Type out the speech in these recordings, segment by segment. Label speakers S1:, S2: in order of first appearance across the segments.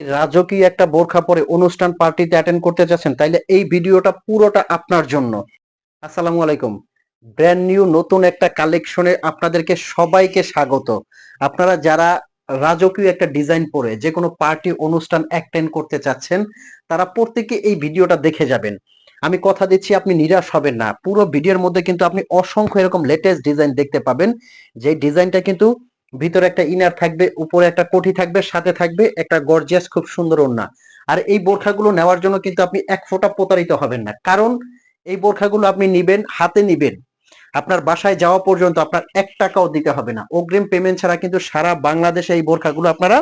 S1: রাজকীয় একটা বোরখা পরে অনুষ্ঠান পার্টিতে অ্যাটেন্ড করতে যাচ্ছেন, তাইলে এই ভিডিওটা পুরোটা আপনার জন্য। আসসালামু আলাইকুম। ব্র্যান্ড নিউ নতুন একটা কালেকশনে আপনাদেরকে সবাইকে স্বাগত। আপনারা যারা রাজকীয় একটা ডিজাইন পরে যে কোনো পার্টি অনুষ্ঠান অ্যাটেন্ড করতে চাচ্ছেন, তারা প্রত্যেকে এই ভিডিওটা দেখে যাবেন। আমি কথা দিচ্ছি আপনি নিরাশ হবেন না। পুরো ভিডিওর মধ্যে কিন্তু আপনি অসংখ্য এরকম লেটেস্ট ডিজাইন দেখতে পাবেন। যে ডিজাইনটা কিন্তু ভিতরে একটা ইনার থাকবে, উপরে একটা কোটি থাকবে, সাথে থাকবে একটা গর্জিয়াস খুব সুন্দর ওড়না। আর এই বোরখাগুলো নেওয়ার জন্য কিন্তু আপনি এক ফোঁটা প্রতারিত হবেন না, কারণ এই বোরখাগুলো আপনি নিবেন, হাতে নিবেন, আপনার বাসায় যাওয়া পর্যন্ত আপনার ১ টাকাও দিতে হবে না। অগ্রিম পেমেন্ট ছাড়া কিন্তু সারা বাংলাদেশে এই বোরখাগুলো আপনারা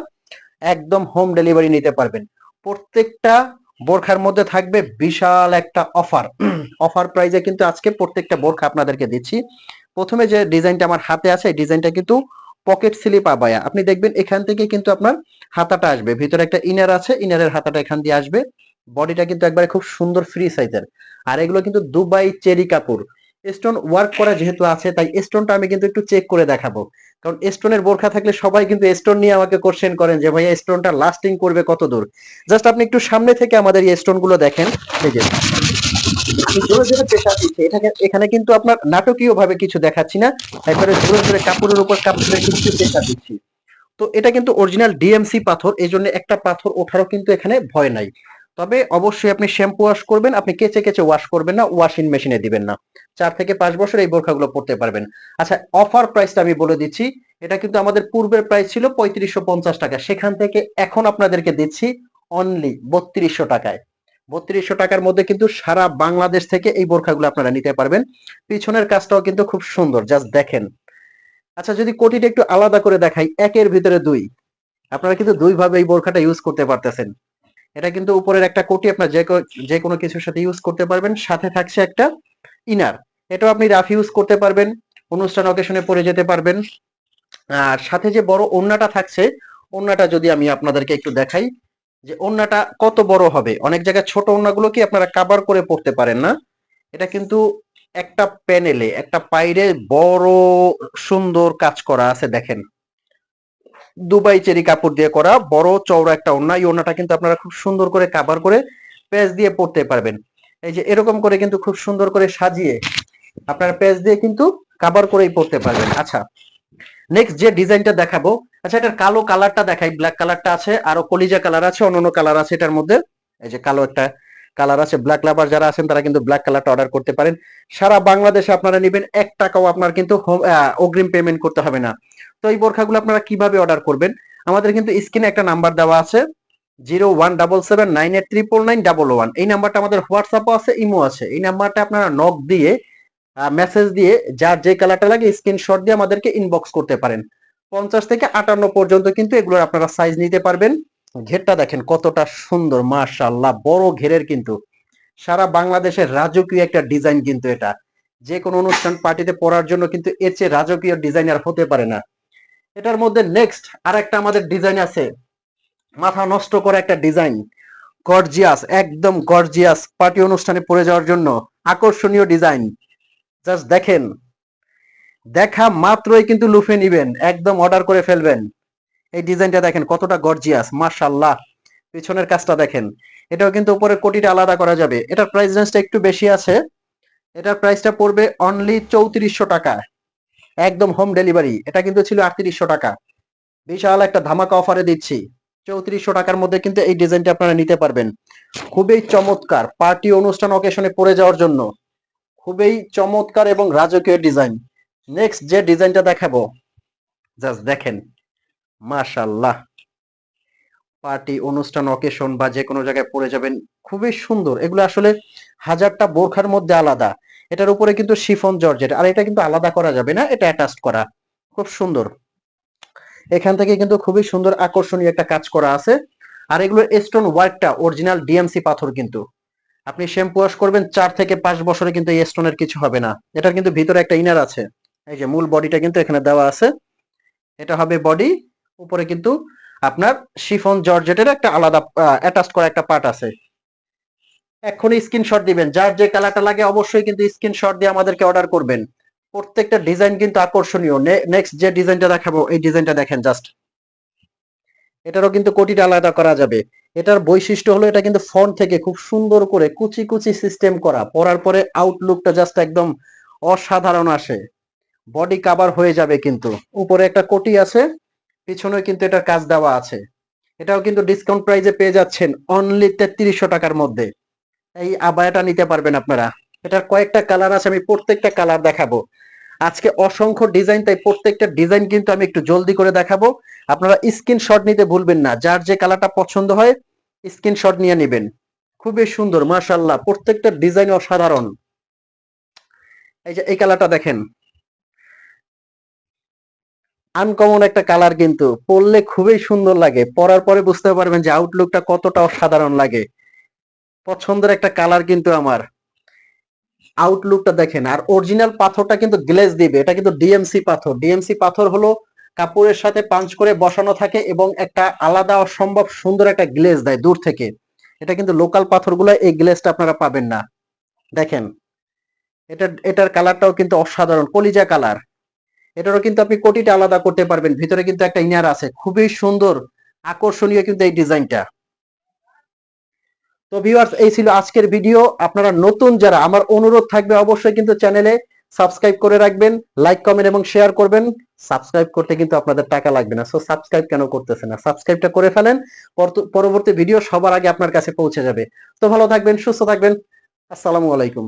S1: একদম হোম ডেলিভারি নিতে পারবেন। প্রত্যেকটা বোরখার মধ্যে থাকবে বিশাল একটা অফার। অফার প্রাইজে কিন্তু আজকে প্রত্যেকটা বোরখা আপনাদেরকে দিচ্ছি। প্রথমে যে ডিজাইনটা আমার হাতে আছে, এই ডিজাইনটা কিন্তু পকেট স্লিপ আবায়া। আপনি দেখবেন এখান থেকে কিন্তু আপনার হাতাটা আসবে, ভিতরে একটা ইনার আছে, ইনারের হাতাটা এখান দিয়ে আসবে। বডিটা কিন্তু একবারে খুব সুন্দর ফ্রি সাইজের। আর এগুলো কিন্তু দুবাই চেরি কাপড়, স্টোন ওয়ার্ক করা যেহেতু আছে, তাই স্টোনটা আমি কিন্তু একটু চেক করে দেখাবো। কারণ স্টোনের বোরখা থাকলে সবাই কিন্তু স্টোন নিয়ে আমাকে কোশ্চেন করেন যে ভাইয়া স্টোনটা লাস্টিং করবে কত দূর। জাস্ট আপনি একটু সামনে থেকে আমাদের এই স্টোন গুলো দেখেন। এই যে আমি জোরে জোরে প্রেসার দিচ্ছি, এটাকে এখানে কিন্তু আপনার নাটকীয় ভাবে কিছু দেখাচ্ছি না, একবারে জোরে জোরে কাপড়ের উপর কাপড়ের কিছু প্রেসার দিচ্ছি। তো এটা কিন্তু অরিজিনাল ডিএমসি পাথর, এই জন্য একটা পাথর ওঠারও কিন্তু এখানে ভয় নাই। তবে অবশ্যই আপনি শ্যাম্পু ওয়াশ করবেন, আপনি কেচে কেচে ওয়াশ করবেন না, ওয়াশিং মেশিনে দিবেন না। 4 থেকে 5 বছর এই বোরখাগুলো পড়তে পারবেন। আচ্ছা, অফার প্রাইসটা আমি বলে দিচ্ছি। এটা কিন্তু আমাদের পূর্বের প্রাইস ছিল ৩৫৫০ টাকা, সেখান থেকে এখন আপনাদেরকে দিচ্ছি অনলি ৩২০০ টাকায়। ৩২০০ টাকার মধ্যে কিন্তু সারা বাংলাদেশ থেকে এই বোরখাগুলো আপনারা নিতে পারবেন। পিছনের কাজটাও কিন্তু খুব সুন্দর, জাস্ট দেখেন। আচ্ছা, যদি কোটিটা একটু আলাদা করে দেখাই, একের ভিতরে দুই, আপনারা কিন্তু দুই ভাবে এই বোরখাটা ইউজ করতে পারতেছেন। এটা কিন্তু উপরের একটা কোটি আপনার যে কোনো কিছুর সাথে ইউজ করতে পারবেন, সাথে থাকছে একটা ইনার। এটাও আপনি রাফ ইউজ করতে পারবেন, অনুষ্ঠান অকেশনে পরে যেতে পারবেন। আর সাথে যে বড় ওড়নাটা থাকছে, ওড়নাটা যদি আমি আপনাদেরকে একটু দেখাই যে ওড়নাটা কত বড় হবে। অনেক জায়গায় ছোট ওড়নাগুলো কি আপনারা কাভার করে পড়তে পারেন না, এটা কিন্তু একটা প্যানেলে একটা পাইরে বড় সুন্দর কাজ করা আছে, দেখেন। দুবাই চেরি কাপড় দিয়ে করা বড় চওড়া একটা ওড়না, এই ওড়নাটা কিন্তু আপনারা খুব সুন্দর করে কাভার করে পেঁচ দিয়ে পড়তে পারবেন। এই যে এরকম করে কিন্তু খুব সুন্দর করে সাজিয়ে আপনারা পেঁচ দিয়ে কিন্তু কাভার করেই পড়তে পারবেন। আচ্ছা, নেক্সট যে ডিজাইনটা দেখাবো, আচ্ছা এটার কালো কালারটা দেখাই, ব্ল্যাক কালারটা আছে, আরো কলিজা কালার আছে, অন্যান্য কালার আছে এটার মধ্যে। এই যে কালো একটা কালার আছে, ব্ল্যাক লাভার যারা আছেন তারা কিন্তু ব্ল্যাক কালারটা অর্ডার করতে পারেন। সারা বাংলাদেশে আপনারা নেবেন, ১ টাকাও আপনার কিন্তু অগ্রিম পেমেন্ট করতে হবে না। তো এই বোরখাগুলো আপনারা কিভাবে অর্ডার করবেন, আমাদের কিন্তু স্ক্রিনে একটা নাম্বার দেওয়া আছে, 0177989911। এই নাম্বারটা আমাদের হোয়াটসঅ্যাপও আছে, ইমো আছে। এই নাম্বারটা আপনারা নক দিয়ে মেসেজ দিয়ে যার যে কালারটা লাগে স্ক্রিনশট দিয়ে আমাদেরকে ইনবক্স করতে পারেন। 50 থেকে 58 পর্যন্ত কিন্তু এগুলোর আপনারা সাইজ নিতে পারবেন। ঘেরটা দেখেন কতটা সুন্দর, মাশাআল্লাহ, বড় ঘেরের কিন্তু সারা বাংলাদেশের রাজকীয় একটা ডিজাইন কিন্তু এটা। যে কোনো অনুষ্ঠান পার্টিতে পরার জন্য কিন্তু এর চেয়ে রাজকীয় ডিজাইন আর হতে পারে না। এটার মধ্যে নেক্সট আর একটা আমাদের ডিজাইন আছে, মাথা নষ্ট করা একটা ডিজাইন, গর্জিয়াস, একদম গর্জিয়াস, পার্টি অনুষ্ঠানে পরে যাওয়ার জন্য আকর্ষণীয় ডিজাইন। জাস্ট দেখেন, দেখা মাত্রই কিন্তু লুফে নিবেন, একদম অর্ডার করে ফেলবেন। এই ডিজাইনটা দেখেন কতটা গর্জিয়াস, মাশাআল্লাহ। পিছনের কাজটা দেখেন, এটাও কিন্তু উপরের কোটিটা আলাদা করা যাবে। এটার প্রাইস রেঞ্জটা একটু বেশি আছে, এটার প্রাইসটা পড়বে অনলি ৩৪০০ টাকা, একদম হোম ডেলিভারি। এটা কিন্তু ছিল ৩৮০০ টাকা, বিশাল একটা ধামাকা অফারে দিচ্ছি। ৩৪০০ টাকার মধ্যে কিন্তু এই ডিজাইনটা আপনারা নিতে পারবেন। খুবই চমৎকার, পার্টি অনুষ্ঠান অকেশনে পরে যাওয়ার জন্য খুবই চমৎকার এবং রাজকীয় ডিজাইন। নেক্সট যে ডিজাইনটা দেখাবো, জাস্ট দেখেন, মাশাআল্লাহ। পার্টি অনুষ্ঠান অকেশন বা যে কোনো জায়গায় পরে যাবেন, খুবই সুন্দর। এগুলো আসলে হাজারটা বোরখার মধ্যে আলাদা। এটার উপরে কিন্তু শিফন জর্জেট, আর এটা কিন্তু আলাদা করা যাবে না, এটা অ্যাটাচ করা। খুব সুন্দর, এখান থেকে কিন্তু খুবই সুন্দর আকর্ষণীয় একটা কাজ করা আছে। আর এগুলোর স্টোন ওয়ার্কটা অরিজিনাল ডিএমসি পাথর কিন্তু। আপনি শ্যাম্পু ওয়াশ করবেন 4 থেকে 5 বছরে কিন্তু এই স্টোনের কিছু হবে না। এটার কিন্তু ভিতরে একটা ইনার আছে, এই যে মূল বডিটা কিন্তু এখানে দেওয়া আছে, এটা হবে বডি। উপরে কিন্তু আপনার শিফন জর্জেটের একটা আলাদা অ্যাটাচ করা একটা পার্ট আছে। এখনই স্ক্রিনশট দিবেন, যার যে কালারটা লাগে অবশ্যই কিন্তু স্ক্রিনশট দিয়ে আমাদেরকে অর্ডার করবেন। প্রত্যেকটা ডিজাইন কিন্তু আকর্ষণীয়। নেক্সট যে ডিজাইনটা দেখাবো, এই ডিজাইনটা দেখেন জাস্ট, এটারও কিন্তু কোটিটা আলাদা করা যাবে। এটার বৈশিষ্ট্য হলো এটা কিন্তু ফন্ট থেকে খুব সুন্দর করে কুচি কুচি সিস্টেম করা, পরার পরে আউটলুকটা জাস্ট একদম অসাধারণ আসে। বডি কাভার হয়ে যাবে কিন্তু, উপরে একটা কোটি আছে, পিছনেও কিন্তু এটার কাজ দেওয়া আছে। এটাও কিন্তু ডিসকাউন্ট প্রাইসে পেয়ে যাচ্ছেন অনলি 3300 টাকার মধ্যে। এই আবায়াটা নিতে পারবেন আপনারা। এটার কয়েকটা কালার আছে, আমি প্রত্যেকটা কালার দেখাবো। আজকে অসংখ্য ডিজাইন, তাই প্রত্যেকটা ডিজাইন কিন্তু আমি একটু জলদি করে দেখাবো। আপনারা স্ক্রিনশট নিতে ভুলবেন না, যার যে কালারটা পছন্দ হয় স্ক্রিনশট নিয়ে নেবেন। খুবই সুন্দর মাশাআল্লাহ, প্রত্যেকটা ডিজাইন অসাধারণ। এই যে এই কালারটা দেখেন, আনকমন একটা কালার, কিন্তু পরলে খুবই সুন্দর লাগে, পরার পরে বুঝতে পারবেন যে আউটলুকটা কতটা অসাধারণ লাগে। পছন্দের একটা কালার কিন্তু আমার। আউটলুকটা দেখেন, আর অরিজিনাল পাথরটা কিন্তু গ্লেজ দিবে, এটা কিন্তু ডিএমসি পাথর। ডিএমসি পাথর হলো কাপড়ের সাথে পাঞ্চ করে বসানো থাকে এবং একটা আলাদা অসম্ভব সুন্দর একটা গ্লেজ দেয় দূর থেকে। এটা কিন্তু লোকাল পাথরগুলো এই গ্লেজটা আপনারা পাবেন না। দেখেন, এটার কালারটাও কিন্তু অসাধারণ কলিজা কালার। এটারও কিন্তু আপনি কোটিটা আলাদা করতে পারবেন, ভিতরে কিন্তু একটা ইনার আছে, খুবই সুন্দর আকর্ষণীয় কিন্তু এই ডিজাইনটা। তো ভিউয়ার্স, এই ছিল আজকের ভিডিও। আপনারা নতুন যারা, আমার অনুরোধ থাকবে অবশ্যই কিন্তু চ্যানেলে সাবস্ক্রাইব করে রাখবেন, লাইক কমেন্ট এবং শেয়ার করবেন। সাবস্ক্রাইব করতে কিন্তু আপনাদের টাকা লাগবে না, সো সাবস্ক্রাইব কেন করতেছেন না, সাবস্ক্রাইবটা করে ফেলেন। পরবর্তী ভিডিও সবার আগে আপনার কাছে পৌঁছে যাবে। তো ভালো থাকবেন, সুস্থ থাকবেন। আসসালামু আলাইকুম।